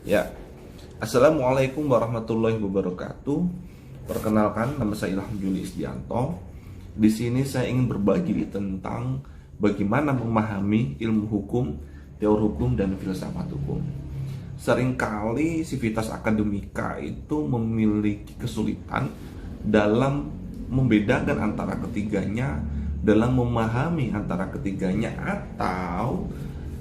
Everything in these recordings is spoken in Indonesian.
Ya, Assalamualaikum warahmatullahi wabarakatuh. Perkenalkan, nama saya Ilham Juli Isdianto. Di sini saya ingin berbagi tentang bagaimana memahami ilmu hukum, teori hukum, dan filsafat hukum. Seringkali sivitas akademika itu memiliki kesulitan dalam membedakan antara ketiganya, dalam memahami antara ketiganya, atau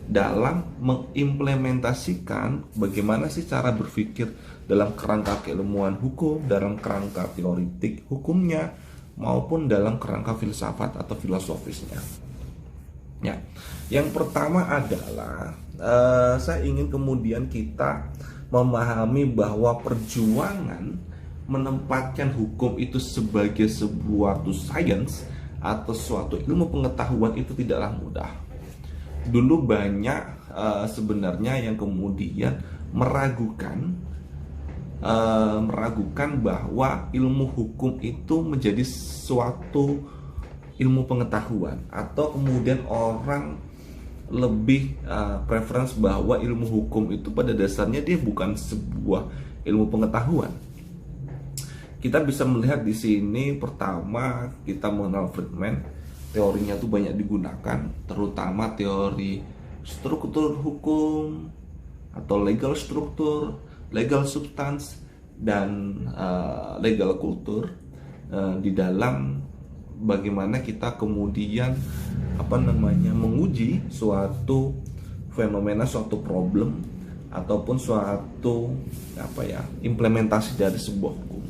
dalam mengimplementasikan bagaimana sih cara berpikir dalam kerangka keilmuan hukum, dalam kerangka teoritik hukumnya, maupun dalam kerangka filsafat atau filosofisnya. Ya, yang pertama adalah saya ingin kemudian kita memahami bahwa perjuangan menempatkan hukum itu sebagai sebuah science atau suatu ilmu pengetahuan itu tidaklah mudah. Dulu banyak sebenarnya yang kemudian meragukan bahwa ilmu hukum itu menjadi suatu ilmu pengetahuan, atau kemudian orang lebih preference bahwa ilmu hukum itu pada dasarnya dia bukan sebuah ilmu pengetahuan. Kita bisa melihat di sini, pertama kita mengenal Friedman, teorinya tuh banyak digunakan, terutama teori struktur hukum atau legal struktur, legal substance, dan legal kultur di dalam bagaimana kita kemudian menguji suatu fenomena, suatu problem, ataupun suatu implementasi dari sebuah hukum.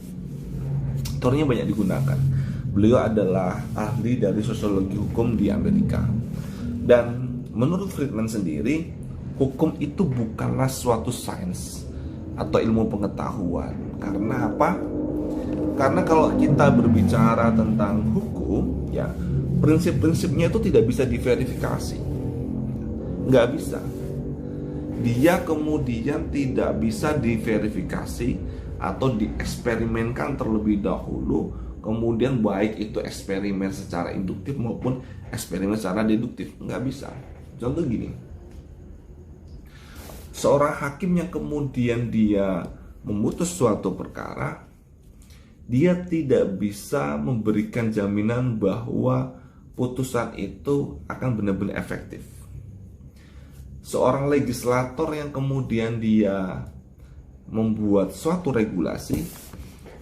Teorinya banyak digunakan. Beliau adalah ahli dari sosiologi hukum di Amerika. Dan menurut Friedman sendiri, hukum itu bukanlah suatu sains atau ilmu pengetahuan. Karena apa? Karena kalau kita berbicara tentang hukum, ya prinsip-prinsipnya itu tidak bisa diverifikasi. Nggak bisa. Dia kemudian tidak bisa diverifikasi atau dieksperimenkan terlebih dahulu, kemudian baik itu eksperimen secara induktif maupun eksperimen secara deduktif. Nggak bisa. Contoh gini, seorang hakim yang kemudian dia memutus suatu perkara, dia tidak bisa memberikan jaminan bahwa putusan itu akan benar-benar efektif. Seorang legislator yang kemudian dia membuat suatu regulasi,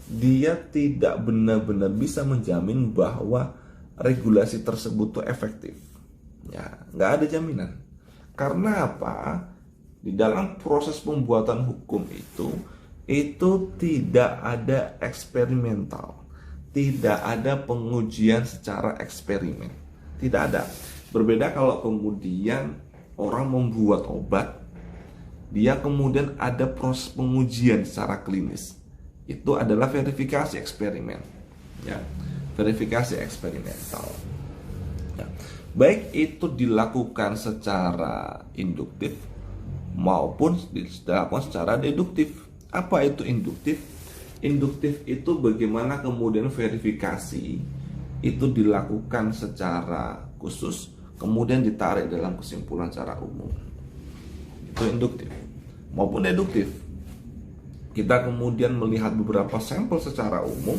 dia tidak benar-benar bisa menjamin bahwa regulasi tersebut itu efektif. Ya, nggak ada jaminan. Karena apa? Di dalam proses pembuatan hukum itu tidak ada eksperimental, tidak ada pengujian secara eksperimen, tidak ada. Berbeda kalau kemudian orang membuat obat, dia kemudian ada proses pengujian secara klinis. Itu adalah verifikasi eksperimen, ya, verifikasi eksperimental. Ya. Baik itu dilakukan secara induktif maupun dilakukan secara deduktif. Apa itu induktif? Induktif itu bagaimana kemudian verifikasi itu dilakukan secara khusus, kemudian ditarik dalam kesimpulan secara umum. Itu induktif. Maupun deduktif, kita kemudian melihat beberapa sampel secara umum,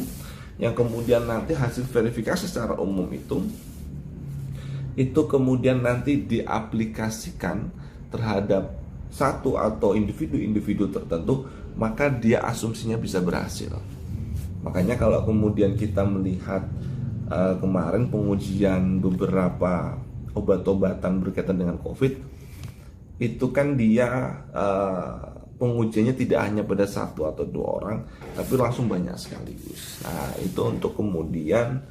yang kemudian nanti hasil verifikasi secara umum itu kemudian nanti diaplikasikan terhadap satu atau individu-individu tertentu, maka dia asumsinya bisa berhasil. Makanya kalau kemudian kita melihat kemarin pengujian beberapa obat-obatan berkaitan dengan COVID, itu kan dia pengujiannya tidak hanya pada satu atau dua orang, tapi langsung banyak sekaligus. Nah, itu untuk kemudian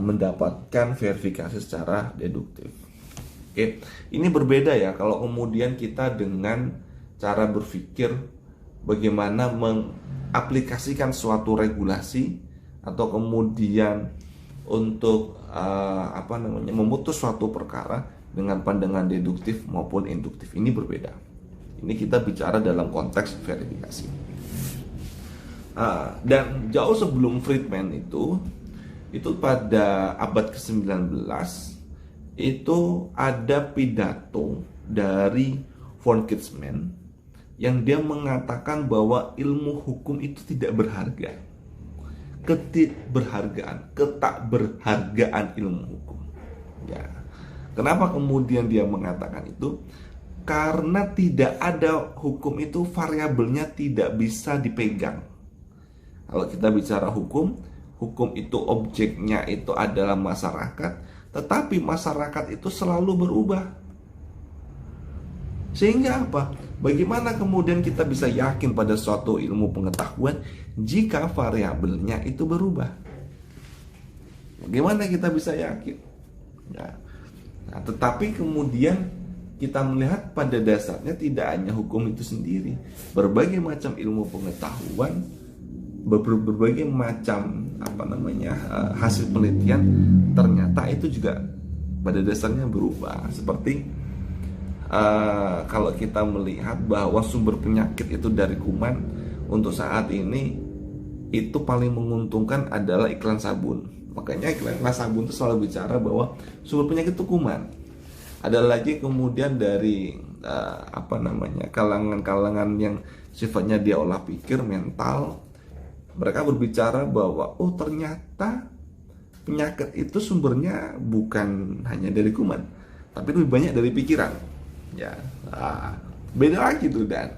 mendapatkan verifikasi secara deduktif. Oke, ini berbeda ya kalau kemudian kita dengan cara berpikir bagaimana mengaplikasikan suatu regulasi, atau kemudian untuk memutus suatu perkara dengan pandangan deduktif maupun induktif. Ini berbeda. Ini kita bicara dalam konteks verifikasi. Dan jauh sebelum Friedman itu pada abad ke-19 itu ada pidato dari von Kitzmann yang dia mengatakan bahwa ilmu hukum itu tidak berharga. Ketakberhargaan ilmu hukum. Ya. Kenapa kemudian dia mengatakan itu? Karena tidak ada hukum itu variabelnya tidak bisa dipegang. Kalau kita bicara hukum itu objeknya itu adalah masyarakat, tetapi masyarakat itu selalu berubah. Sehingga apa? Bagaimana kemudian kita bisa yakin pada suatu ilmu pengetahuan jika variabelnya itu berubah? Bagaimana kita bisa yakin? Nah, tetapi kemudian kita melihat pada dasarnya tidak hanya hukum itu sendiri, berbagai macam ilmu pengetahuan, berbagai macam hasil penelitian ternyata itu juga pada dasarnya berubah. Seperti kalau kita melihat bahwa sumber penyakit itu dari kuman, untuk saat ini itu paling menguntungkan adalah iklan sabun. Makanya iklan sabun itu selalu bicara bahwa sumber penyakit itu kuman. Ada lagi kemudian dari kalangan-kalangan yang sifatnya dia olah pikir, mental, mereka berbicara bahwa ternyata penyakit itu sumbernya bukan hanya dari kuman, tapi lebih banyak dari pikiran. Ya, beda lagi tuh. Dan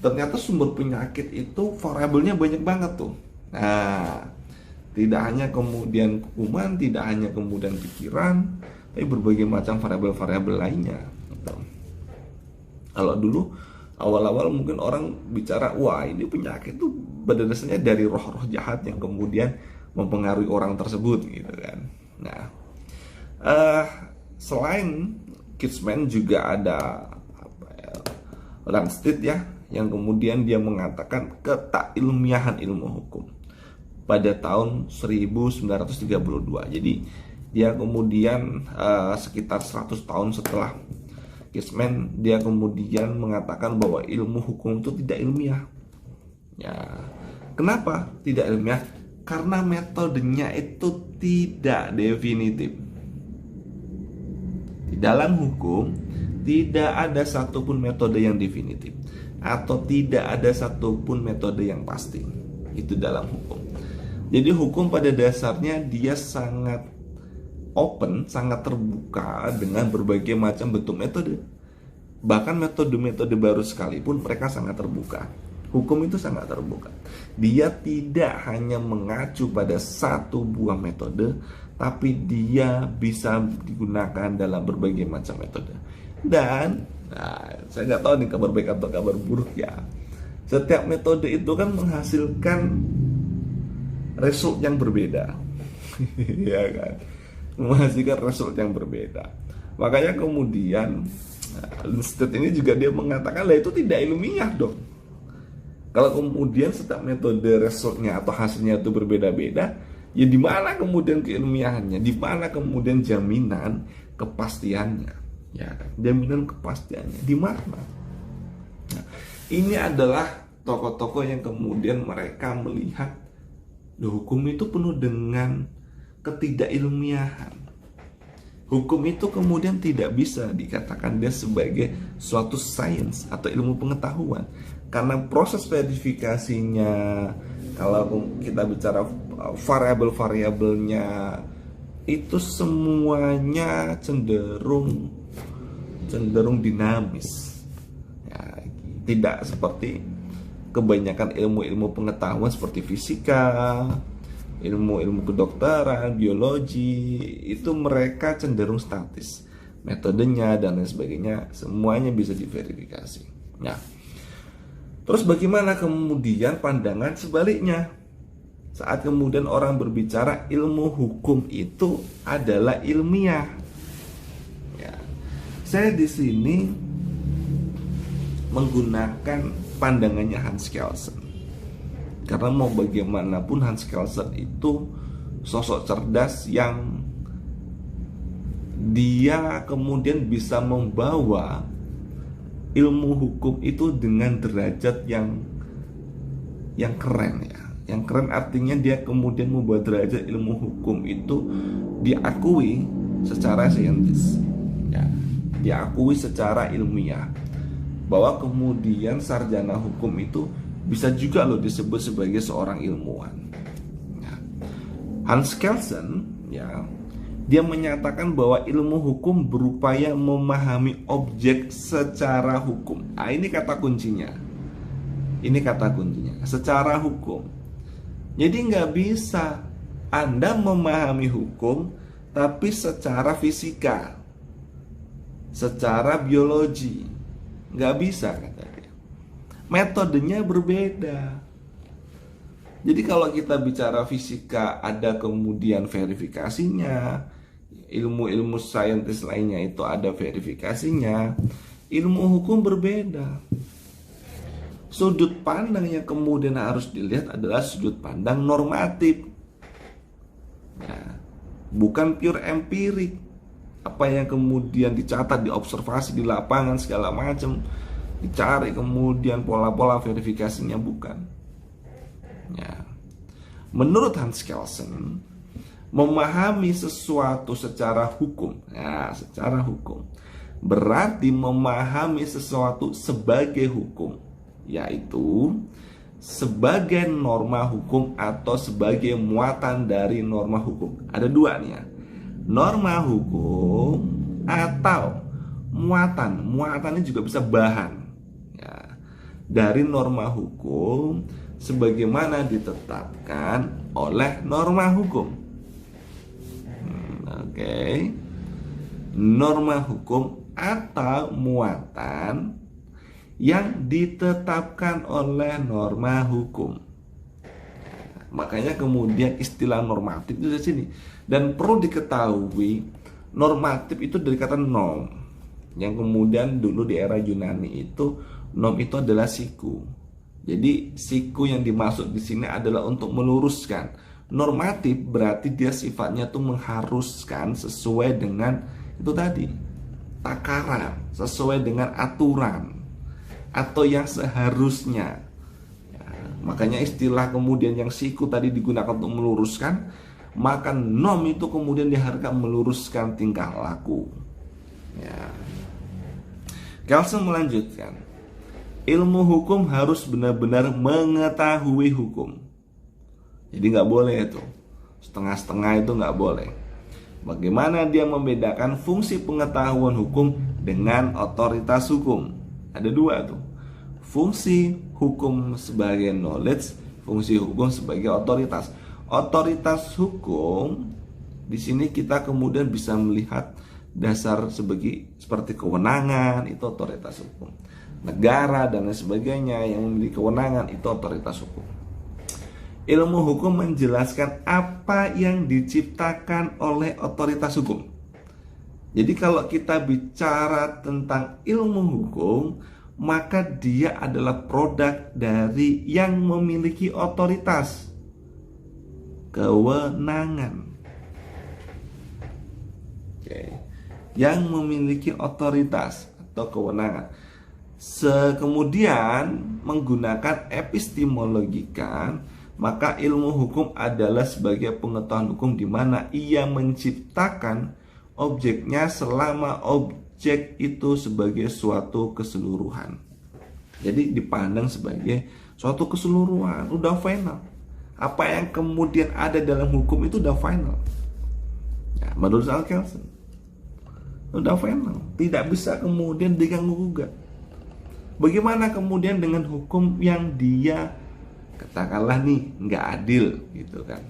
ternyata sumber penyakit itu variabelnya banyak banget tuh. Tidak hanya kemudian kuman, tidak hanya kemudian pikiran, tapi berbagai macam variabel-variabel lainnya gitu. Kalau dulu awal-awal mungkin orang bicara, wah ini penyakit tuh pada dasarnya dari roh-roh jahat yang kemudian mempengaruhi orang tersebut gitu kan. Selain Kidsman juga ada Landstedt ya, yang kemudian dia mengatakan ketakilmiahan ilmu hukum pada tahun 1932. Jadi dia kemudian sekitar 100 tahun setelah Kidsman, dia kemudian mengatakan bahwa ilmu hukum itu tidak ilmiah. Ya, kenapa tidak ilmiah? Karena metodenya itu tidak definitif. Di dalam hukum tidak ada satupun metode yang definitif, atau tidak ada satupun metode yang pasti. Itu dalam hukum. Jadi hukum pada dasarnya dia sangat open, sangat terbuka dengan berbagai macam bentuk metode. Bahkan metode-metode baru sekalipun mereka sangat terbuka. Hukum itu sangat terbuka. Dia tidak hanya mengacu pada satu buah metode, tapi dia bisa digunakan dalam berbagai macam metode. Dan saya nggak tahu nih kabar baik atau kabar buruk ya. Setiap metode itu kan menghasilkan result yang berbeda. Ya kan? Menghasilkan result yang berbeda. Makanya kemudian Landstedt ini juga dia mengatakan lah itu tidak ilmiah dong. Kalau kemudian setiap metode resultnya atau hasilnya itu berbeda-beda, ya di mana kemudian keilmiahannya? Di mana kemudian jaminan kepastiannya? Ya, jaminan kepastiannya di mana? Nah, ini adalah tokoh-tokoh yang kemudian mereka melihat hukum itu penuh dengan ketidakilmiahan. Hukum itu kemudian tidak bisa dikatakan dia sebagai suatu sains atau ilmu pengetahuan, karena proses verifikasinya, kalau kita bicara variabel-variabelnya itu semuanya cenderung dinamis ya, tidak seperti kebanyakan ilmu-ilmu pengetahuan seperti fisika, ilmu-ilmu kedokteran, biologi, itu mereka cenderung statis. Metodenya dan lain sebagainya semuanya bisa diverifikasi. Nah, terus bagaimana kemudian pandangan sebaliknya? Saat kemudian orang berbicara ilmu hukum itu adalah ilmiah. Ya, saya di sini menggunakan pandangannya Hans Kelsen. Karena mau bagaimanapun Hans Kelsen itu sosok cerdas yang dia kemudian bisa membawa ilmu hukum itu dengan derajat yang keren ya. Yang keren artinya dia kemudian membuat derajat ilmu hukum itu diakui secara saintis ya, diakui secara ilmiah. bahwa kemudian sarjana hukum itu bisa juga loh disebut sebagai seorang ilmuwan. Ya. Hans Kelsen, ya, dia menyatakan bahwa ilmu hukum berupaya memahami objek secara hukum. Ah, ini kata kuncinya. Ini kata kuncinya, secara hukum. Jadi nggak bisa Anda memahami hukum tapi secara fisika, secara biologi. Nggak bisa, kata dia. Metodenya berbeda. Jadi kalau kita bicara fisika, ada kemudian verifikasinya. Ilmu-ilmu saintis lainnya itu ada verifikasinya. Ilmu hukum berbeda. Sudut pandang yang kemudian harus dilihat adalah sudut pandang normatif, ya, bukan pure empirik. Apa yang kemudian dicatat, diobservasi di lapangan segala macam, dicari kemudian pola-pola verifikasinya, bukan. Ya. Menurut Hans Kelsen, memahami sesuatu secara hukum, ya, secara hukum berarti memahami sesuatu sebagai hukum, yaitu sebagai norma hukum atau sebagai muatan dari norma hukum. Ada dua nih ya, norma hukum atau muatan. Muatan ini juga bisa bahan, ya, dari norma hukum sebagaimana ditetapkan oleh norma hukum. Oke. Norma hukum atau muatan yang ditetapkan oleh norma hukum. Makanya kemudian istilah normatif itu di sini. Dan perlu diketahui, normatif itu dari kata norm, yang kemudian dulu di era Yunani itu norm itu adalah siku. Jadi siku yang dimaksud di sini adalah untuk meluruskan. Normatif berarti dia sifatnya tuh mengharuskan sesuai dengan itu tadi, takaran, sesuai dengan aturan atau yang seharusnya, ya, makanya istilah kemudian yang siku tadi digunakan untuk meluruskan, maka norm itu kemudian diharapkan meluruskan tingkah laku, ya. Kelsen melanjutkan, ilmu hukum harus benar-benar mengetahui hukum. Jadi nggak boleh itu setengah-setengah, itu nggak boleh. Bagaimana dia membedakan fungsi pengetahuan hukum dengan otoritas hukum? Ada dua tuh, fungsi hukum sebagai knowledge, fungsi hukum sebagai otoritas. Otoritas hukum di sini kita kemudian bisa melihat dasar seperti kewenangan, itu otoritas hukum. Negara dan lain sebagainya yang memiliki kewenangan, itu otoritas hukum. Ilmu hukum menjelaskan apa yang diciptakan oleh otoritas hukum. Jadi kalau kita bicara tentang ilmu hukum, maka dia adalah produk dari yang memiliki otoritas, kewenangan. Oke. Yang memiliki otoritas atau kewenangan. Kemudian menggunakan epistemologika, maka ilmu hukum adalah sebagai pengetahuan hukum di mana ia menciptakan objeknya selama objek itu sebagai suatu keseluruhan. Jadi dipandang sebagai suatu keseluruhan, udah final. Apa yang kemudian ada dalam hukum itu udah final, ya, menurut Hans Kelsen udah final, tidak bisa kemudian diganggu-gugat. Bagaimana kemudian dengan hukum yang dia katakanlah nih nggak adil gitu kan?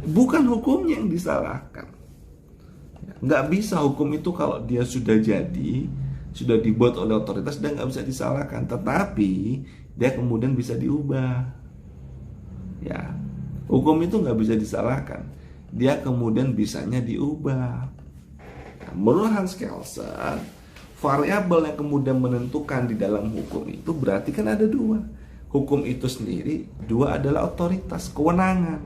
Bukan hukumnya yang disalahkan. Nggak bisa hukum itu kalau dia sudah jadi, sudah dibuat oleh otoritas, dan nggak bisa disalahkan. Tetapi dia kemudian bisa diubah. Ya, hukum itu nggak bisa disalahkan. Dia kemudian bisanya diubah. Nah, menurut Hans Kelsen, variabel yang kemudian menentukan di dalam hukum itu berarti kan ada dua. Hukum itu sendiri, dua adalah otoritas, kewenangan.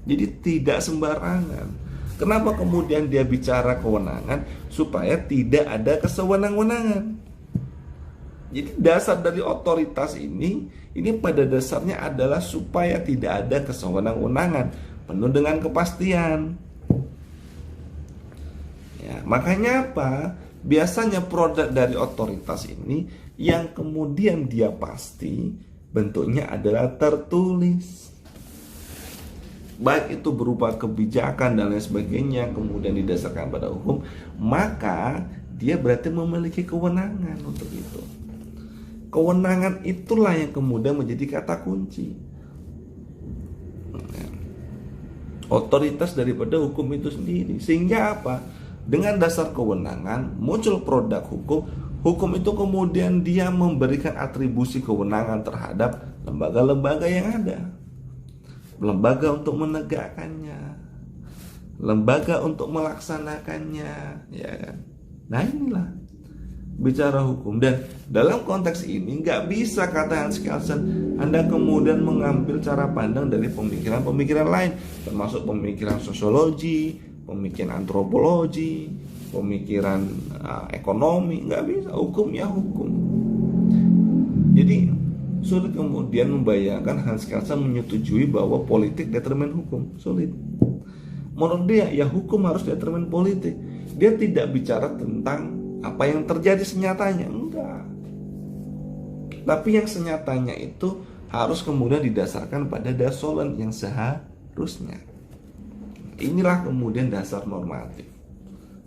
Jadi tidak sembarangan. Kenapa kemudian dia bicara kewenangan? Supaya tidak ada kesewenang-wenangan. Jadi dasar dari otoritas ini pada dasarnya adalah supaya tidak ada kesewenang-wenangan, penuh dengan kepastian. Ya, makanya apa? Biasanya produk dari otoritas ini yang kemudian dia pasti bentuknya adalah tertulis, baik itu berupa kebijakan dan lain sebagainya, kemudian didasarkan pada hukum, maka dia berarti memiliki kewenangan untuk itu. Kewenangan itulah yang kemudian menjadi kata kunci. Otoritas daripada hukum itu sendiri. Sehingga apa? Dengan dasar kewenangan muncul produk hukum. Hukum itu kemudian dia memberikan atribusi kewenangan terhadap lembaga-lembaga yang ada. Lembaga untuk menegakkannya, lembaga untuk melaksanakannya, ya kan? Nah inilah bicara hukum. Dan dalam konteks ini nggak bisa, kata Hans Kelsen, Anda kemudian mengambil cara pandang dari pemikiran-pemikiran lain, termasuk pemikiran sosiologi, pemikiran antropologi, pemikiran ekonomi. Nggak bisa, hukum ya hukum. Jadi sulit kemudian membayangkan Hans Kelsen menyetujui bahwa politik determin hukum. Sulit. Menurut dia, ya hukum harus determin politik. Dia tidak bicara tentang apa yang terjadi senyatanya, enggak. Tapi yang senyatanya itu harus kemudian didasarkan pada dasolen yang seharusnya. Inilah kemudian dasar normatif.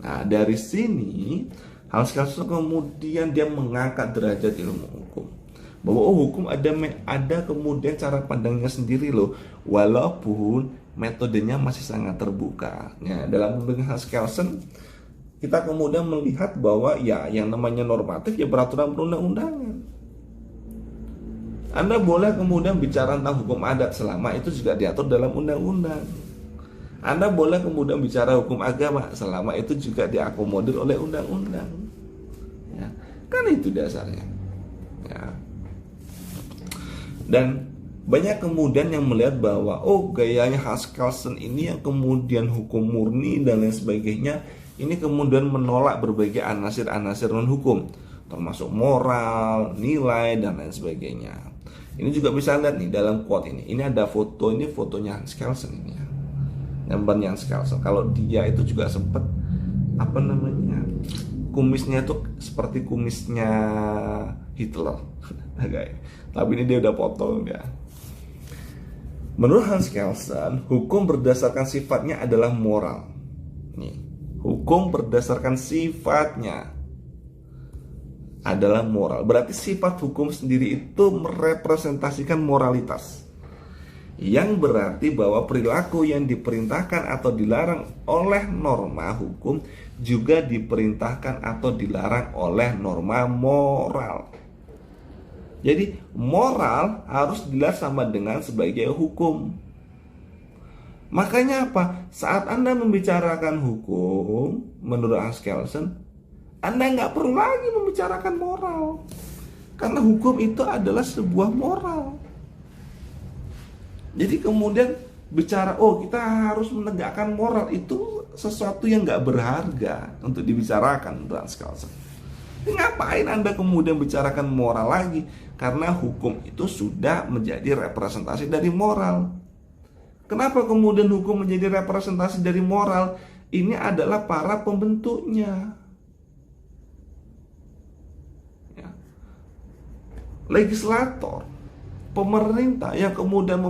Nah, dari sini Hans Kelsen kemudian dia mengangkat derajat ilmu hukum, bahwa hukum ada kemudian cara pandangnya sendiri loh, walaupun metodenya masih sangat terbuka. Ya, dalam pembentukan Hans Kelsen kita kemudian melihat bahwa ya yang namanya normatif ya peraturan perundang-undangan. Anda boleh kemudian bicara tentang hukum adat selama itu juga diatur dalam undang-undang. Anda boleh kemudian bicara hukum agama selama itu juga diakomodir oleh undang-undang. Ya, kan itu dasarnya. Ya. Dan banyak kemudian yang melihat bahwa gayanya Hans Kelsen ini yang kemudian hukum murni dan lain sebagainya, ini kemudian menolak berbagai anasir-anasir non-hukum, termasuk moral, nilai, dan lain sebagainya. Ini juga bisa lihat nih dalam quote ini. Ini ada foto, ini fotonya Hans Kelsen ini ya. Gambarnya Hans Kelsen. Kalau dia itu juga sempat kumisnya itu seperti kumisnya Hitler. Tapi ini dia udah potong ya. Menurut Hans Kelsen, hukum berdasarkan sifatnya adalah moral. Nih, hukum berdasarkan sifatnya adalah moral. Berarti sifat hukum sendiri itu merepresentasikan moralitas, yang berarti bahwa perilaku yang diperintahkan atau dilarang oleh norma hukum juga diperintahkan atau dilarang oleh norma moral. Jadi moral harus dilihat sama dengan sebagai hukum. Makanya apa? Saat Anda membicarakan hukum, menurut Hans Kelsen, Anda nggak perlu lagi membicarakan moral, karena hukum itu adalah sebuah moral. Jadi kemudian bicara, kita harus menegakkan moral, itu sesuatu yang nggak berharga untuk dibicarakan, menurut Hans Kelsen. Ngapain Anda kemudian bicarakan moral lagi? Karena hukum itu sudah menjadi representasi dari moral. Kenapa kemudian hukum menjadi representasi dari moral? Ini adalah para pembentuknya. Ya. Legislator, pemerintah yang kemudian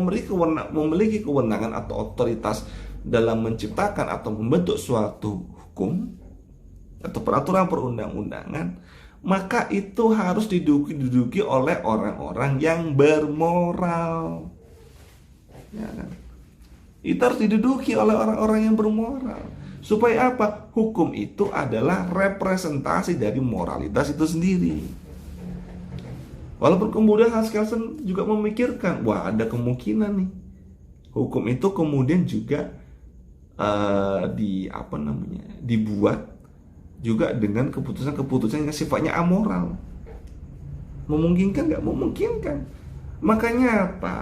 memiliki kewenangan atau otoritas dalam menciptakan atau membentuk suatu hukum atau peraturan perundang-undangan, maka itu harus diduduki oleh orang-orang yang bermoral. Ya kan? Itu harus diduduki oleh orang-orang yang bermoral. Supaya apa? Hukum itu adalah representasi dari moralitas itu sendiri. Walaupun kemudian Hans Kelsen juga memikirkan, ada kemungkinan nih hukum itu kemudian juga dibuat juga dengan keputusan-keputusan yang sifatnya amoral. Memungkinkan nggak? Memungkinkan. Makanya apa?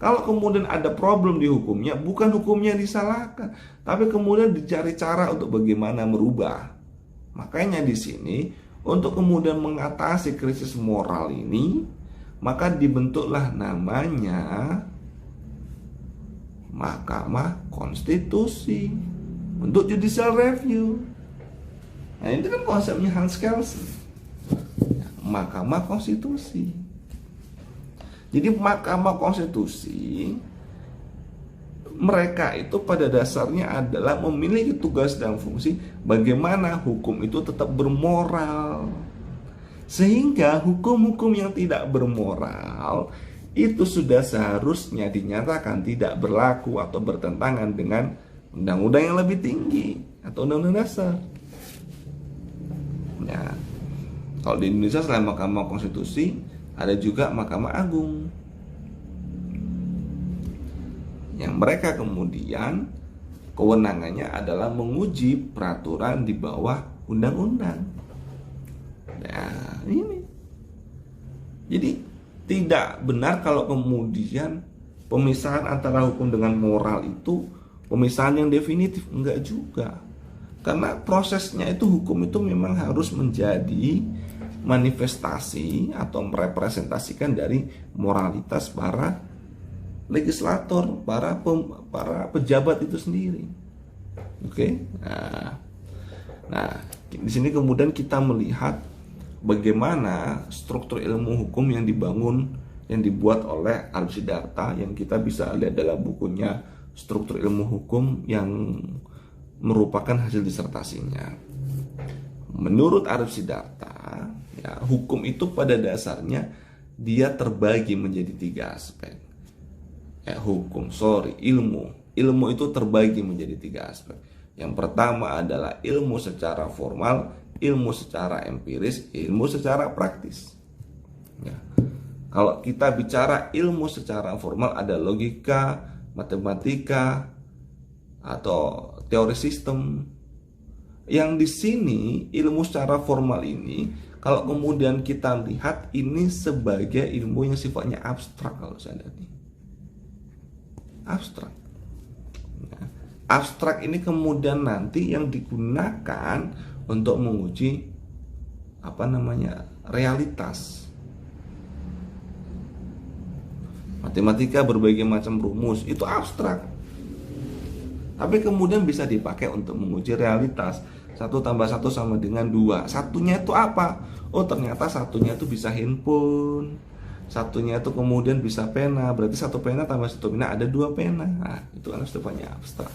Kalau kemudian ada problem di hukumnya, bukan hukumnya disalahkan, tapi kemudian dicari cara untuk bagaimana merubah. Makanya di sini untuk kemudian mengatasi krisis moral ini, maka dibentuklah namanya Mahkamah Konstitusi untuk judicial review. Nah, itu kan konsepnya Hans Kelsen, Mahkamah Konstitusi. Jadi Mahkamah Konstitusi, mereka itu pada dasarnya adalah memiliki tugas dan fungsi bagaimana hukum itu tetap bermoral. Sehingga hukum-hukum yang tidak bermoral itu sudah seharusnya dinyatakan tidak berlaku atau bertentangan dengan undang-undang yang lebih tinggi atau undang-undang dasar. Ya, kalau di Indonesia selain Mahkamah Konstitusi, ada juga Mahkamah Agung, yang mereka kemudian kewenangannya adalah menguji peraturan di bawah undang-undang. Nah, ini. Jadi tidak benar kalau kemudian pemisahan antara hukum dengan moral itu pemisahan yang definitif. Enggak juga. Karena prosesnya itu, hukum itu memang harus menjadi manifestasi atau merepresentasikan dari moralitas para legislator, para pejabat itu sendiri. Oke? Nah, di sini kemudian kita melihat bagaimana struktur ilmu hukum yang dibangun, yang dibuat oleh Arif Sidarta, yang kita bisa lihat dalam bukunya Struktur Ilmu Hukum yang merupakan hasil disertasinya. Menurut Arif Sidarta, ya, hukum itu pada dasarnya dia terbagi menjadi 3 aspek. Ilmu itu terbagi menjadi 3 aspek. Yang pertama adalah ilmu secara formal, ilmu secara empiris, ilmu secara praktis. Ya. Kalau kita bicara ilmu secara formal, ada logika, matematika, atau teori sistem. Yang di sini ilmu secara formal ini, kalau kemudian kita lihat ini sebagai ilmu yang sifatnya abstrak, kalau saya lihat ini abstrak. Nah, abstrak ini kemudian nanti yang digunakan untuk menguji realitas. Matematika berbagai macam rumus itu abstrak, tapi kemudian bisa dipakai untuk menguji realitas. 1 tambah 1 sama dengan 2. Satunya itu apa? Oh, ternyata satunya itu bisa handphone. Satunya itu kemudian bisa pena. Berarti 1 pena tambah 1 pena ada 2 pena. Nah, itu kan sifatnya abstrak.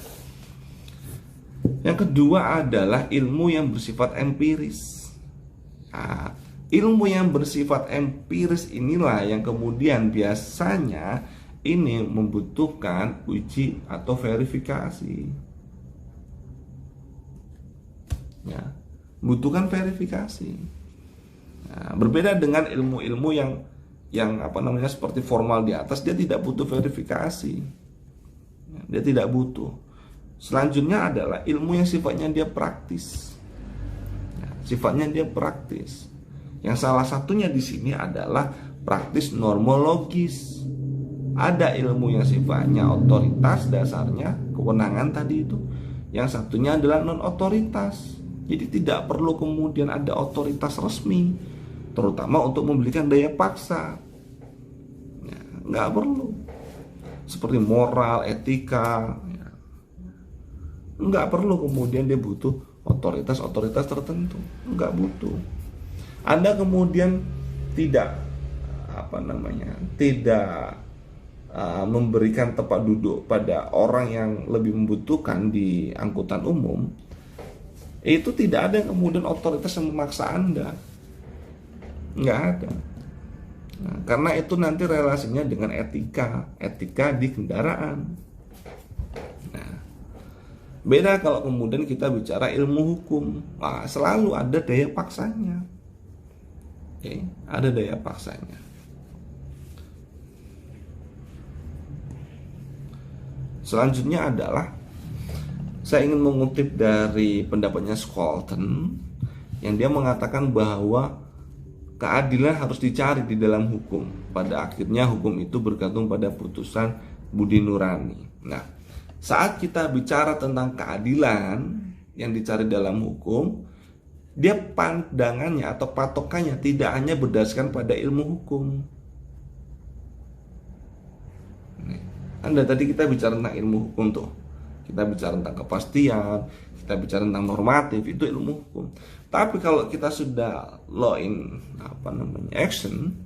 Yang kedua adalah ilmu yang bersifat empiris. Nah, ilmu yang bersifat empiris inilah yang kemudian biasanya ini membutuhkan uji atau verifikasi. Ya, membutuhkan verifikasi. Nah, berbeda dengan ilmu-ilmu yang seperti formal di atas, dia tidak butuh verifikasi. Dia tidak butuh. Selanjutnya adalah ilmu yang sifatnya dia praktis. Sifatnya dia praktis. Yang salah satunya di sini adalah praktis normologis. Ada ilmu yang sifatnya otoritas dasarnya, kewenangan tadi itu. Yang satunya adalah non otoritas. Jadi tidak perlu kemudian ada otoritas resmi, terutama untuk memberikan daya paksa. Nggak perlu. Seperti moral, etika. Nggak perlu kemudian dia butuh otoritas tertentu. Nggak butuh. Anda kemudian tidak memberikan tempat duduk pada orang yang lebih membutuhkan di angkutan umum, itu tidak ada kemudian otoritas yang memaksa Anda. Nggak ada. Nah, karena itu nanti relasinya dengan etika di kendaraan. Nah, beda kalau kemudian kita bicara ilmu hukum. Nah, selalu ada daya paksanya. Oke, ada daya paksanya. Selanjutnya adalah saya ingin mengutip dari pendapatnya Scholten, yang dia mengatakan bahwa keadilan harus dicari di dalam hukum. Pada akhirnya hukum itu bergantung pada putusan budi nurani. Nah, saat kita bicara tentang keadilan yang dicari dalam hukum, dia pandangannya atau patokannya tidak hanya berdasarkan pada ilmu hukum. Anda tadi kita bicara tentang ilmu hukum tuh. Kita bicara tentang kepastian, kita bicara tentang normatif, itu ilmu hukum. Tapi kalau kita sudah law in action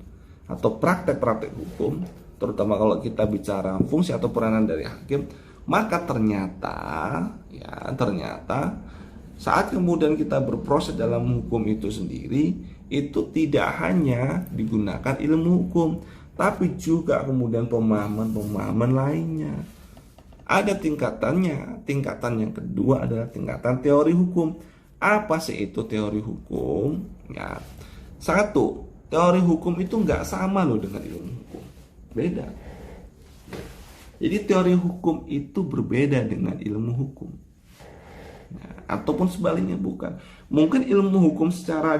atau praktek-praktek hukum, terutama kalau kita bicara fungsi atau peranan dari hakim, maka ternyata saat kemudian kita berproses dalam hukum itu sendiri, itu tidak hanya digunakan ilmu hukum, tapi juga kemudian pemahaman lainnya. Ada tingkatannya. Tingkatan yang kedua adalah tingkatan teori hukum. Apa sih itu teori hukum? Ya, satu, teori hukum itu nggak sama loh dengan ilmu hukum. Beda. Jadi teori hukum itu berbeda dengan ilmu hukum. Nah, ataupun sebaliknya bukan. Mungkin ilmu hukum secara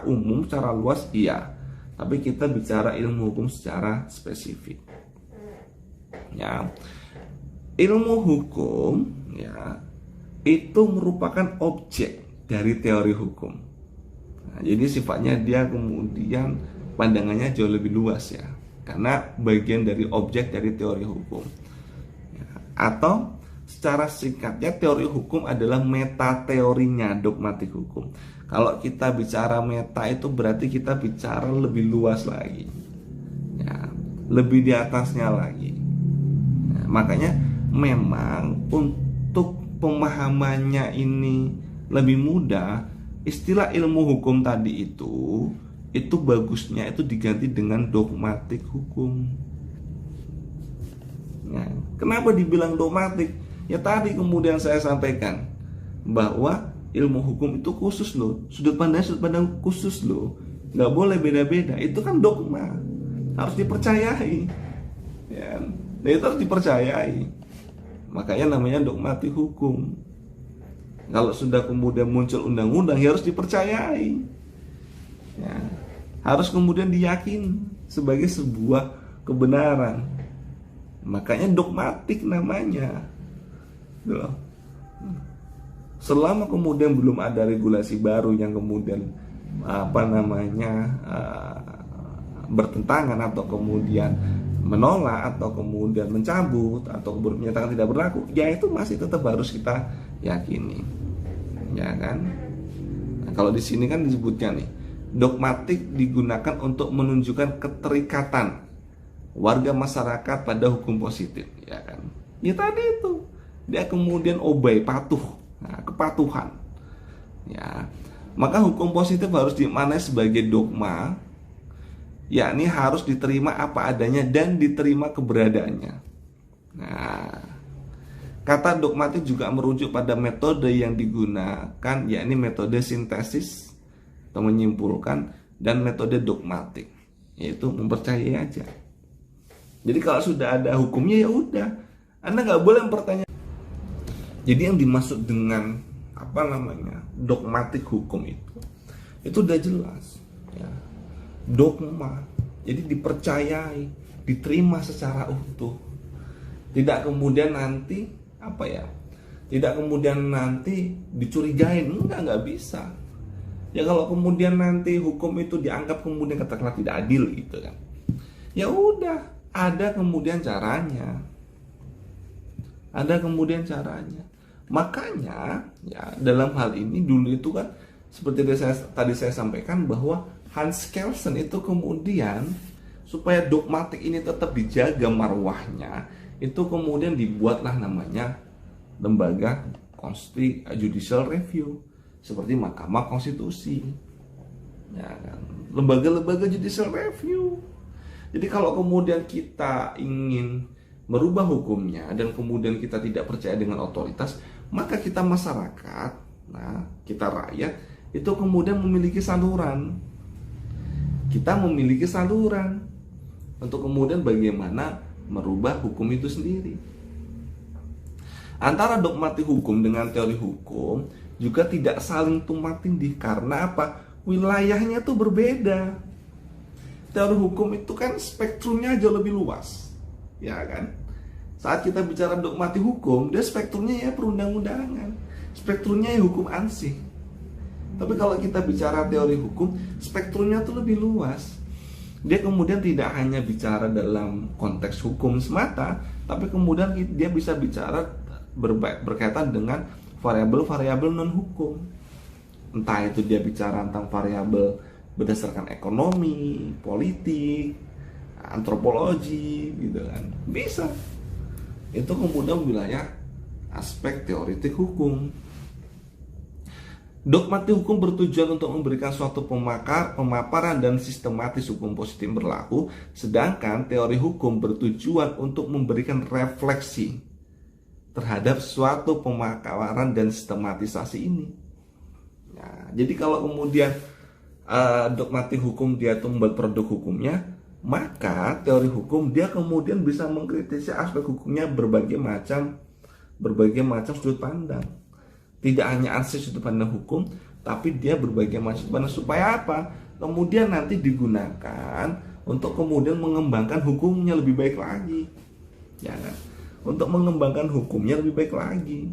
umum, secara luas iya. Tapi kita bicara ilmu hukum secara spesifik. Ya. Ilmu hukum ya itu merupakan objek dari teori hukum. Nah, jadi sifatnya dia kemudian pandangannya jauh lebih luas ya, karena bagian dari objek dari teori hukum. Ya, atau secara singkatnya teori hukum adalah meta teorinya dogmatik hukum. Kalau kita bicara meta itu berarti kita bicara lebih luas lagi, ya, lebih di atasnya lagi. Nah, makanya memang untuk pemahamannya ini lebih mudah, istilah ilmu hukum tadi itu bagusnya itu diganti dengan dogmatik hukum. Nah, kenapa dibilang dogmatik? Ya tadi kemudian saya sampaikan bahwa ilmu hukum itu khusus loh, sudut pandang khusus loh, nggak boleh beda-beda. Itu kan dogma, harus dipercayai. Ya, nah itu harus dipercayai. Makanya namanya dogmatik hukum. Kalau sudah kemudian muncul undang-undang, ya harus dipercayai. Ya, harus kemudian diyakini sebagai sebuah kebenaran. Makanya dogmatik namanya. Loh. Selama kemudian belum ada regulasi baru yang kemudian bertentangan atau kemudian menolak atau kemudian mencabut atau menyatakan tidak berlaku, ya itu masih tetap harus kita yakini, ya kan? Nah, kalau di sini kan disebutnya nih, dogmatik digunakan untuk menunjukkan keterikatan warga masyarakat pada hukum positif, ya kan? Ya tadi itu dia kemudian patuh, nah, kepatuhan, ya. Maka hukum positif harus dimaknai sebagai dogma, yakni harus diterima apa adanya dan diterima keberadaannya. Nah, kata dogmatik juga merujuk pada metode yang digunakan, yakni metode sintesis atau menyimpulkan, dan metode dogmatik, yaitu mempercayai aja. Jadi kalau sudah ada hukumnya ya udah, Anda nggak boleh mempertanyakan. Jadi yang dimaksud dengan dogmatik hukum itu udah jelas, ya. Dogma, jadi dipercayai, diterima secara utuh, tidak kemudian nanti tidak kemudian nanti dicurigain, nggak bisa. Ya kalau kemudian nanti hukum itu dianggap kemudian katakanlah tidak adil gitu kan, ya udah ada kemudian caranya, Makanya ya dalam hal ini dulu itu kan seperti tadi saya sampaikan bahwa Hans Kelsen itu kemudian supaya dogmatik ini tetap dijaga marwahnya, itu kemudian dibuatlah namanya lembaga judicial review seperti Mahkamah Konstitusi, ya kan? Lembaga-lembaga judicial review. Jadi kalau kemudian kita ingin merubah hukumnya dan kemudian kita tidak percaya dengan otoritas, maka kita masyarakat, kita rakyat itu kemudian memiliki saluran. Kita memiliki saluran untuk kemudian bagaimana merubah hukum itu sendiri. Antara dogmatik hukum dengan teori hukum juga tidak saling tumpang tindih. Karena apa? Wilayahnya tuh berbeda. Teori hukum itu kan spektrumnya jauh lebih luas, ya kan? Saat kita bicara dogmatik hukum, dia spektrumnya ya perundang-undangan, spektrumnya ya hukum ansih. Tapi kalau kita bicara teori hukum, spektrumnya tuh lebih luas. Dia kemudian tidak hanya bicara dalam konteks hukum semata, tapi kemudian dia bisa bicara berkaitan dengan variabel-variabel non hukum. Entah itu dia bicara tentang variabel berdasarkan ekonomi, politik, antropologi, gitu kan, bisa. Itu kemudian wilayah aspek teoritik hukum. Dogmatik hukum bertujuan untuk memberikan suatu pemaparan dan sistematis hukum positif berlaku, sedangkan teori hukum bertujuan untuk memberikan refleksi terhadap suatu pemaparan dan sistematisasi ini. Nah, jadi kalau kemudian dogmatik hukum dia itu membuat produk hukumnya, maka teori hukum dia kemudian bisa mengkritisi aspek hukumnya berbagai macam sudut pandang. Tidak hanya asas sudut pandang hukum, tapi dia berbagai macam sudut pandang. Supaya apa? Kemudian nanti digunakan untuk kemudian mengembangkan hukumnya lebih baik lagi, ya kan? Untuk mengembangkan hukumnya lebih baik lagi,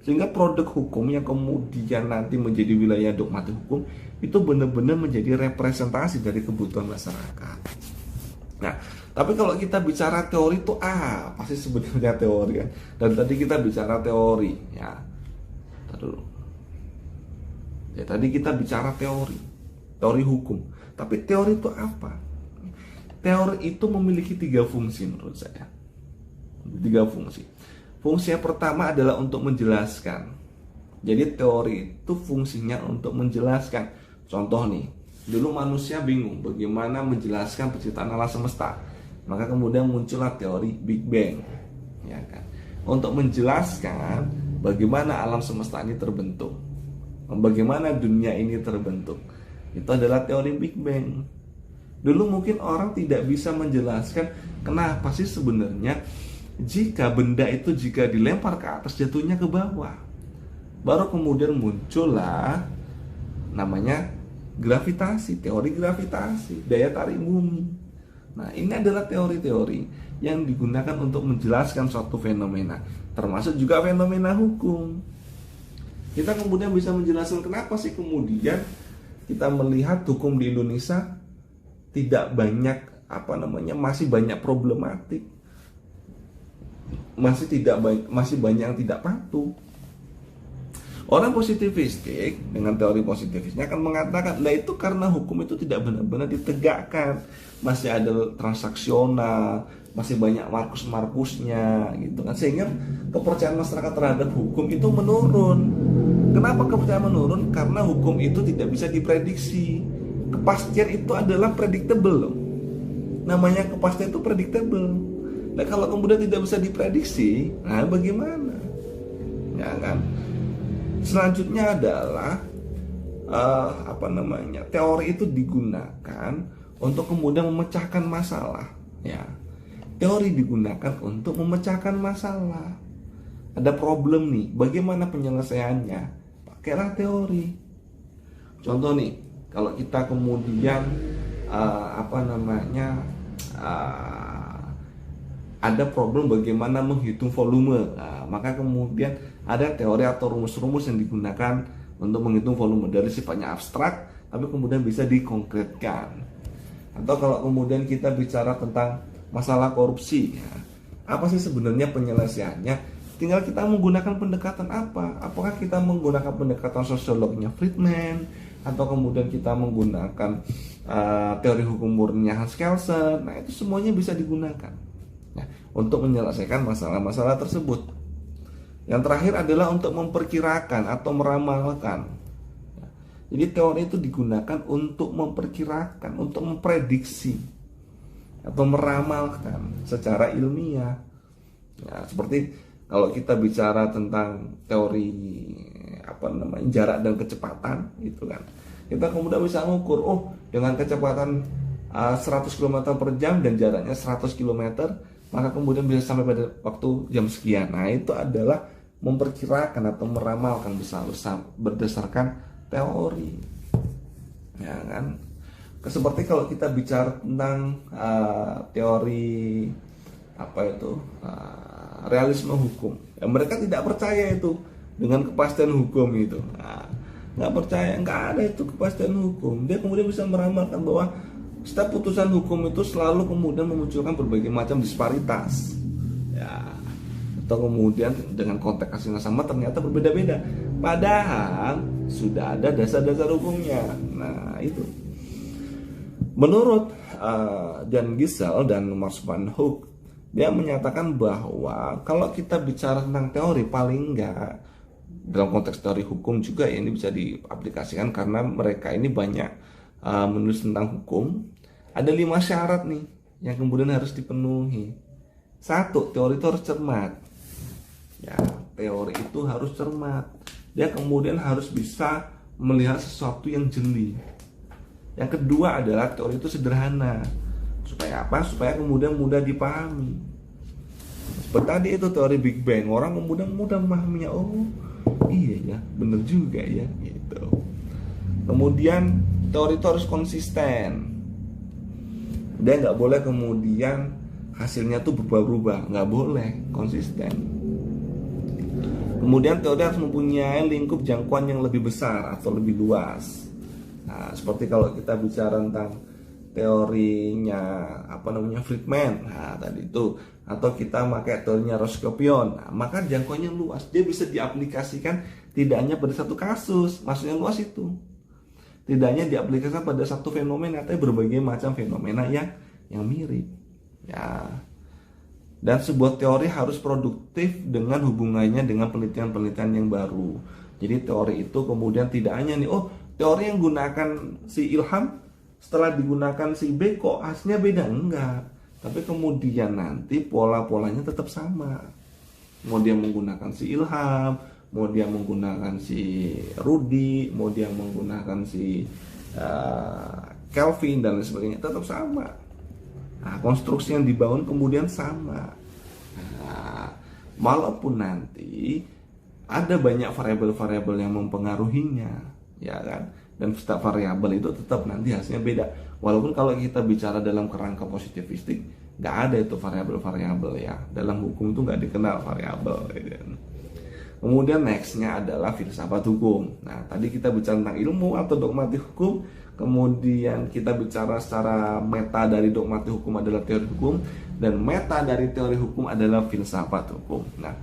sehingga produk hukum yang kemudian nanti menjadi wilayah dogmatik hukum itu benar-benar menjadi representasi dari kebutuhan masyarakat. Nah, tapi kalau kita bicara teori itu apa sih sebenarnya teori kan? Dan tadi kita bicara teori, ya. Tadi kita bicara teori hukum. Tapi teori itu apa? Teori itu memiliki 3 fungsi menurut saya. 3 fungsi. Fungsi yang pertama adalah untuk menjelaskan. Jadi teori itu fungsinya untuk menjelaskan. Contoh nih, dulu manusia bingung bagaimana menjelaskan penciptaan alam semesta. Maka kemudian muncullah teori Big Bang, ya kan? Untuk menjelaskan bagaimana alam semesta ini terbentuk, bagaimana dunia ini terbentuk. Itu adalah teori Big Bang. Dulu mungkin orang tidak bisa menjelaskan kenapa sih sebenarnya jika benda itu jika dilempar ke atas jatuhnya ke bawah. Baru kemudian muncullah namanya gravitasi, teori gravitasi, daya tarik bumi. Nah, ini adalah teori-teori yang digunakan untuk menjelaskan suatu fenomena, termasuk juga fenomena hukum. Kita kemudian bisa menjelaskan kenapa sih kemudian kita melihat hukum di Indonesia tidak banyak masih banyak problematik, masih banyak yang tidak patuh. Orang positivistik dengan teori positivisnya akan mengatakan, lah itu karena hukum itu tidak benar-benar ditegakkan, masih ada transaksional, masih banyak markus-markusnya, gitu kan, sehingga kepercayaan masyarakat terhadap hukum itu menurun. Kenapa kepercayaan menurun? Karena hukum itu tidak bisa diprediksi. Kepastian itu adalah predictable loh. Namanya kepastian itu predictable. Nah, kalau kemudian tidak bisa diprediksi, nah bagaimana? Ya kan? Selanjutnya adalah teori itu digunakan untuk kemudian memecahkan masalah, ya. Teori digunakan untuk memecahkan masalah. Ada problem nih, bagaimana penyelesaiannya? Pakailah teori. Contoh nih, kalau kita kemudian ada problem bagaimana menghitung volume, nah, maka kemudian ada teori atau rumus-rumus yang digunakan untuk menghitung volume dari sifatnya abstrak, tapi kemudian bisa dikonkretkan. Atau kalau kemudian kita bicara tentang masalah korupsi, ya, apa sih sebenarnya penyelesaiannya? Tinggal kita menggunakan pendekatan apa? Apakah kita menggunakan pendekatan sosiolognya Friedman, atau kemudian kita menggunakan teori hukum murni Hans Kelsen? Nah, itu semuanya bisa digunakan, ya, untuk menyelesaikan masalah-masalah tersebut. Yang terakhir adalah untuk memperkirakan atau meramalkan. Jadi teori itu digunakan untuk memperkirakan, untuk memprediksi atau meramalkan secara ilmiah. Ya, seperti kalau kita bicara tentang teori jarak dan kecepatan, gitu kan. Kita kemudian bisa mengukur, dengan kecepatan 100 km per jam dan jaraknya 100 km, maka kemudian bisa sampai pada waktu jam sekian. Nah, itu adalah memperkirakan atau meramalkan berdasarkan teori, ya kan. Seperti kalau kita bicara tentang teori realisme hukum, ya, mereka tidak percaya itu dengan kepastian hukum itu. Nah, nggak percaya, nggak ada itu kepastian hukum. Dia kemudian bisa meramalkan bahwa setiap putusan hukum itu selalu kemudian memunculkan berbagai macam disparitas, ya. atau kemudian dengan konteks kasus yang sama ternyata berbeda-beda, padahal sudah ada dasar-dasar hukumnya. Nah itu menurut Jan Gisel dan Mars van Hoek, dia menyatakan bahwa kalau kita bicara tentang teori, paling enggak dalam konteks teori hukum juga ya, ini bisa diaplikasikan karena mereka ini banyak menulis tentang hukum. Ada 5 syarat nih yang kemudian harus dipenuhi. 1, teori itu harus cermat. Ya, teori itu harus cermat. Dia kemudian harus bisa melihat sesuatu yang jeli. Yang kedua adalah teori itu sederhana. Supaya apa? Supaya kemudian mudah dipahami. Seperti tadi itu teori Big Bang, orang kemudian mudah memahaminya. Oh iya ya, bener juga ya gitu. Kemudian teori itu harus konsisten. Dia nggak boleh kemudian hasilnya tuh berubah-ubah, nggak boleh, konsisten. Kemudian teori harus mempunyai lingkup jangkauan yang lebih besar atau lebih luas. Nah, seperti kalau kita bicara tentang teorinya Friedman, nah tadi itu, atau kita pakai teorinya Roscopion, nah, maka jangkauannya luas. Dia bisa diaplikasikan tidak hanya pada satu kasus, maksudnya luas itu. Tidak hanya diaplikasikan pada satu fenomena, tapi berbagai macam fenomena yang mirip. Ya. Dan sebuah teori harus produktif dengan hubungannya dengan penelitian-penelitian yang baru. Jadi teori itu kemudian tidak hanya nih, oh teori yang gunakan si Ilham setelah digunakan si B kok hasilnya beda, enggak. Tapi kemudian nanti pola-polanya tetap sama. Mau dia menggunakan si Ilham, mau dia menggunakan si Rudy, mau dia menggunakan si Kelvin dan lain sebagainya, tetap sama. Nah, konstruksi yang dibangun kemudian sama. Nah, walaupun nanti ada banyak variabel-variabel yang mempengaruhinya, ya kan? Dan setiap variabel itu tetap nanti hasilnya beda. Walaupun kalau kita bicara dalam kerangka positivistik, nggak ada itu variabel-variabel ya. Dalam hukum itu nggak dikenal variabel. Ya. Kemudian nextnya adalah filsafat hukum. Nah, tadi kita bicara tentang ilmu atau dogmatik hukum. Kemudian kita bicara secara meta dari dogmatik hukum adalah teori hukum, dan meta dari teori hukum adalah filsafat hukum. Nah,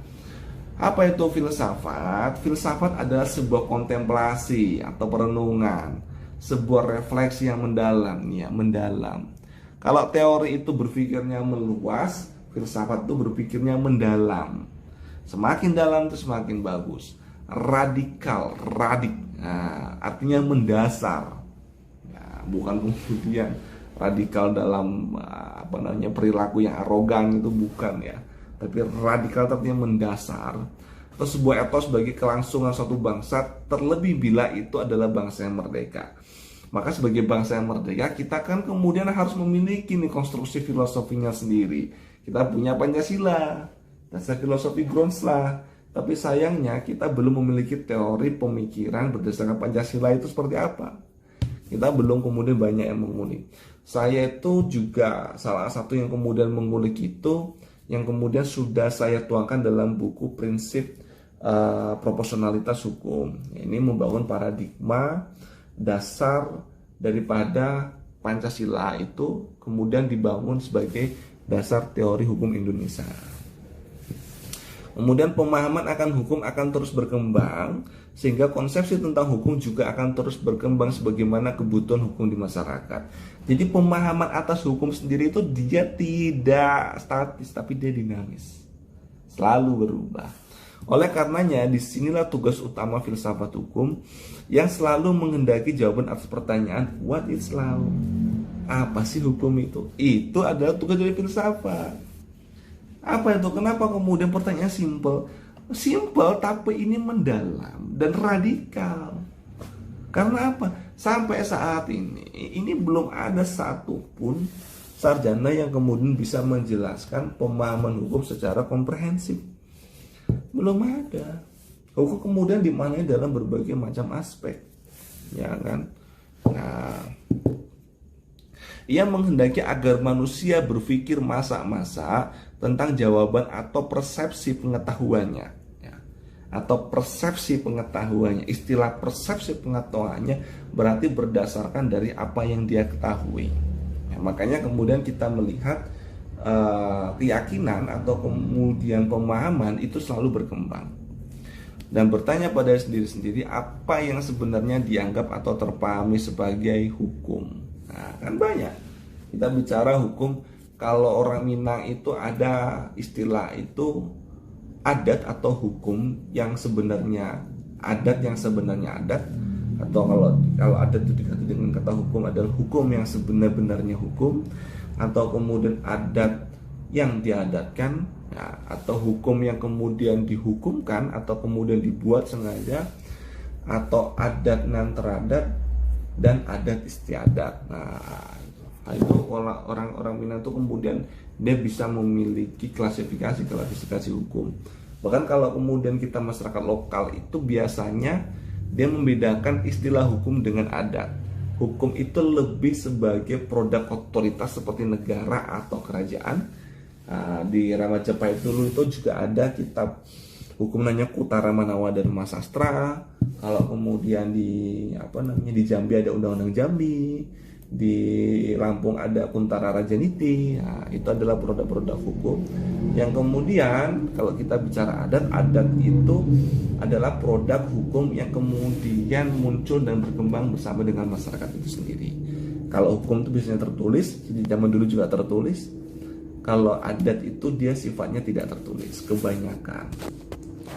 apa itu filsafat? Filsafat adalah sebuah kontemplasi atau perenungan, sebuah refleksi yang mendalam, ya, mendalam. Kalau teori itu berpikirnya meluas, filsafat itu berpikirnya mendalam. Semakin dalam itu semakin bagus. Radikal, nah, artinya mendasar. Nah, bukan kemudian radikal dalam perilaku yang arogan, itu bukan ya. Tapi radikal artinya mendasar, atau sebuah etos bagi kelangsungan suatu bangsa, terlebih bila itu adalah bangsa yang merdeka. Maka sebagai bangsa yang merdeka, kita kan kemudian harus memiliki nih konstruksi filosofinya sendiri. Kita punya Pancasila, dasar filosofi Grundslag, tapi sayangnya kita belum memiliki teori pemikiran berdasarkan Pancasila itu seperti apa. Kita belum kemudian banyak yang mengulik. Saya itu juga salah satu yang kemudian mengulik itu, yang kemudian sudah saya tuangkan dalam buku Prinsip Proporsionalitas Hukum. Ini membangun paradigma dasar daripada Pancasila itu kemudian dibangun sebagai dasar teori hukum Indonesia. Kemudian pemahaman akan hukum akan terus berkembang, sehingga konsepsi tentang hukum juga akan terus berkembang sebagaimana kebutuhan hukum di masyarakat. Jadi pemahaman atas hukum sendiri itu dia tidak statis, tapi dia dinamis, selalu berubah. Oleh karenanya disinilah tugas utama filsafat hukum, yang selalu menghendaki jawaban atas pertanyaan what is law? Apa sih hukum itu? Itu adalah tugas dari filsafat. Apa itu? Kenapa kemudian pertanyaan simple? Simple tapi ini mendalam dan radikal. Karena apa? Sampai saat ini belum ada satupun sarjana yang kemudian bisa menjelaskan pemahaman hukum secara komprehensif. Belum ada. Hukum kemudian dimaknai dalam berbagai macam aspek, ya kan? Nah, ia menghendaki agar manusia berpikir masak-masak tentang jawaban atau persepsi pengetahuannya, ya. Atau persepsi pengetahuannya. Istilah persepsi pengetahuannya berarti berdasarkan dari apa yang dia ketahui, ya. Makanya kemudian kita melihat keyakinan atau kemudian pemahaman itu selalu berkembang dan bertanya pada diri sendiri apa yang sebenarnya dianggap atau terpahami sebagai hukum. Nah, kan banyak kita bicara hukum. Kalau orang Minang itu ada istilah itu adat atau hukum yang sebenarnya adat atau kalau adat itu diganti dengan kata hukum adalah hukum yang sebenar-benarnya hukum, atau kemudian adat yang diadatkan ya, atau hukum yang kemudian dihukumkan atau kemudian dibuat sengaja, atau adat nan teradat dan adat istiadat. Nah, itu orang-orang Minang itu kemudian dia bisa memiliki klasifikasi hukum. Bahkan kalau kemudian kita masyarakat lokal itu biasanya dia membedakan istilah hukum dengan adat. Hukum itu lebih sebagai produk otoritas seperti negara atau kerajaan. Di Ramajapahit dulu itu juga ada kitab hukum namanya Kutara Manawa dan Masastra. Kalau kemudian di Jambi ada Undang-Undang Jambi, di Lampung ada Kuntara Rajaniti. Nah, itu adalah produk-produk hukum yang kemudian kalau kita bicara adat itu adalah produk hukum yang kemudian muncul dan berkembang bersama dengan masyarakat itu sendiri. Kalau hukum itu biasanya tertulis, di zaman dulu juga tertulis. Kalau adat itu dia sifatnya tidak tertulis kebanyakan,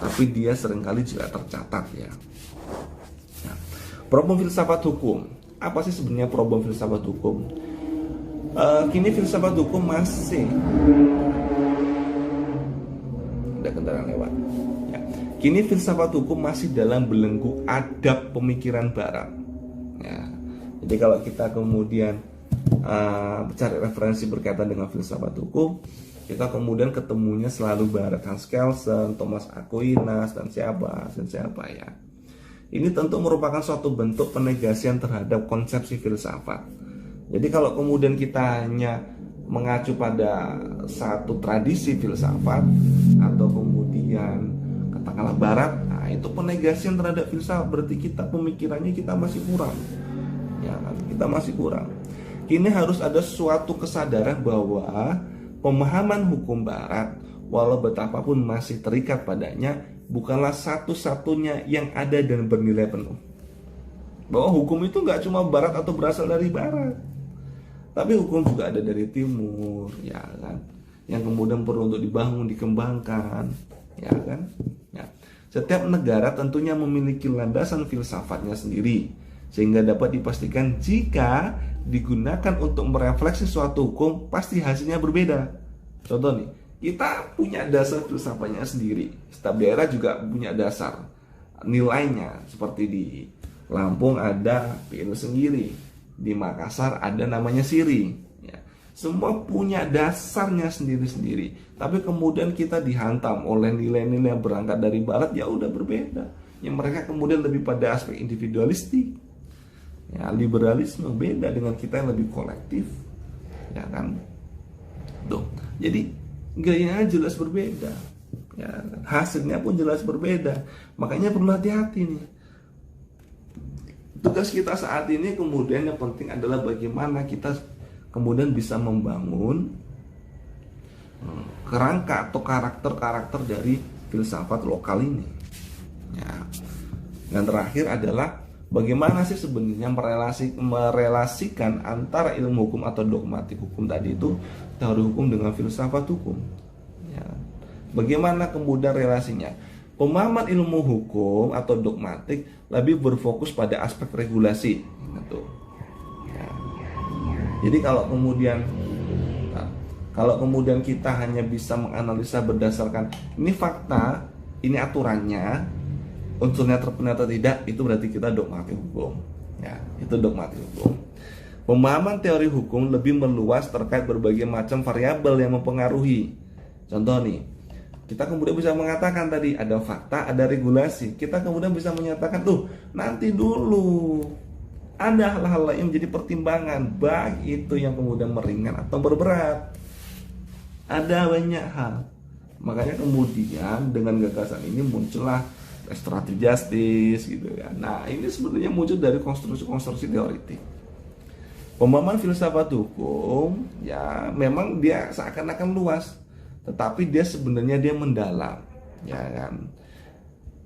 tapi dia seringkali juga tercatat ya. Nah, problem filsafat hukum. Apa sih sebenarnya problem filsafat hukum? Kini filsafat hukum masih ada kendaraan lewat. Ya. Kini filsafat hukum masih dalam belenggu adab pemikiran Barat. Ya. Jadi kalau kita kemudian cari referensi berkaitan dengan filsafat hukum, kita kemudian ketemunya selalu Barat, Hans Kelsen, Thomas Aquinas dan siapa ya. Ini tentu merupakan suatu bentuk penegasian terhadap konsepsi filsafat. Jadi kalau kemudian kita hanya mengacu pada satu tradisi filsafat atau kemudian katakanlah Barat, nah itu penegasian terhadap filsafat, berarti kita pemikirannya kita masih kurang. Ya, kita masih kurang. Kini harus ada suatu kesadaran bahwa pemahaman hukum Barat, walau betapapun masih terikat padanya, bukanlah satu-satunya yang ada dan bernilai penuh. Bahwa hukum itu nggak cuma Barat atau berasal dari Barat, tapi hukum juga ada dari Timur, ya kan? Yang kemudian perlu untuk dibangun, dikembangkan, ya kan? Ya. Setiap negara tentunya memiliki landasan filsafatnya sendiri, sehingga dapat dipastikan jika digunakan untuk merefleksi suatu hukum, pasti hasilnya berbeda. Contoh nih, kita punya dasar filsafatnya sendiri. Setiap daerah juga punya dasar nilainya. Seperti di Lampung ada PIL sendiri, di Makassar ada namanya SIRI. Ya. Semua punya dasarnya sendiri-sendiri. Tapi kemudian kita dihantam oleh nilai-nilai yang berangkat dari Barat, ya udah berbeda. Yang mereka kemudian lebih pada aspek individualistik. Ya, liberalisme beda dengan kita yang lebih kolektif. Ya kan? Tuh. Jadi gayanya jelas berbeda ya, hasilnya pun jelas berbeda. Makanya perlu hati-hati nih. Tugas kita saat ini kemudian yang penting adalah bagaimana kita kemudian bisa membangun kerangka atau karakter-karakter dari filsafat lokal ini ya. Dan terakhir adalah bagaimana sih sebenarnya merelasikan antara ilmu hukum atau dogmatik hukum tadi itu, teori hukum dengan filsafat hukum ya. Bagaimana kemudian relasinya? Pemahaman ilmu hukum atau dogmatik lebih berfokus pada aspek regulasi gitu ya. Jadi kalau kemudian kita hanya bisa menganalisa berdasarkan ini fakta, ini aturannya, unsurnya terpenuhi atau tidak, itu berarti kita dogmatik hukum ya, itu dogmatik hukum. Pemahaman teori hukum lebih meluas terkait berbagai macam variabel yang mempengaruhi. Contoh nih, kita kemudian bisa mengatakan tadi ada fakta, ada regulasi. Kita kemudian bisa menyatakan tuh nanti dulu ada hal-hal lain yang menjadi pertimbangan, baik itu yang kemudian meringan atau berberat. Ada banyak hal. Makanya kemudian dengan gagasan ini muncullah restoratif justice gitu ya. Nah, ini sebenarnya muncul dari konstruksi-konstruksi teoritik. Pemahaman filsafat hukum ya memang dia seakan-akan luas, tetapi dia sebenarnya dia mendalam, ya kan.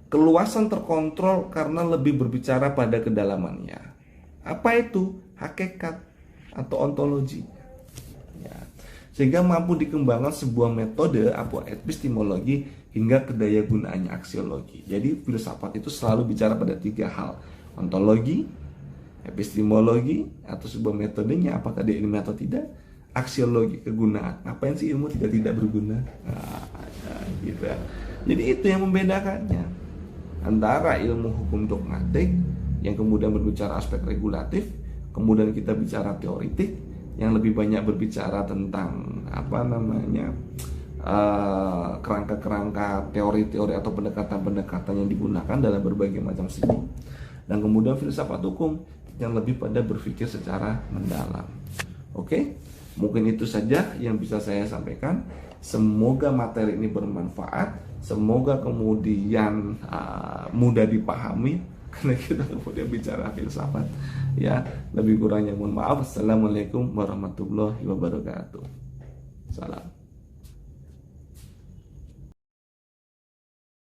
Keluasan terkontrol karena lebih berbicara pada kedalamannya. Apa itu? Hakikat atau ontologi. Ya. Sehingga mampu dikembangkan sebuah metode apa epistemologi hingga kedaya gunaannya aksiologi. Jadi filsafat itu selalu bicara pada tiga hal: ontologi, epistemologi atau sebuah metodenya, apakah dia ilmiah atau tidak, aksiologi, kegunaan. Ngapain sih ilmu tidak berguna? Nah, gitu. Jadi itu yang membedakannya antara ilmu hukum dogmatik yang kemudian berbicara aspek regulatif, kemudian kita bicara teoritik yang lebih banyak berbicara tentang kerangka-kerangka teori-teori atau pendekatan-pendekatan yang digunakan dalam berbagai macam segi, dan kemudian filsafat hukum yang lebih pada berpikir secara mendalam. Oke, mungkin itu saja yang bisa saya sampaikan. Semoga materi ini bermanfaat, semoga kemudian mudah dipahami karena kita kemudian bicara filsafat. Ya, lebih kurangnya mohon maaf. Assalamualaikum warahmatullahi wabarakatuh. Salam.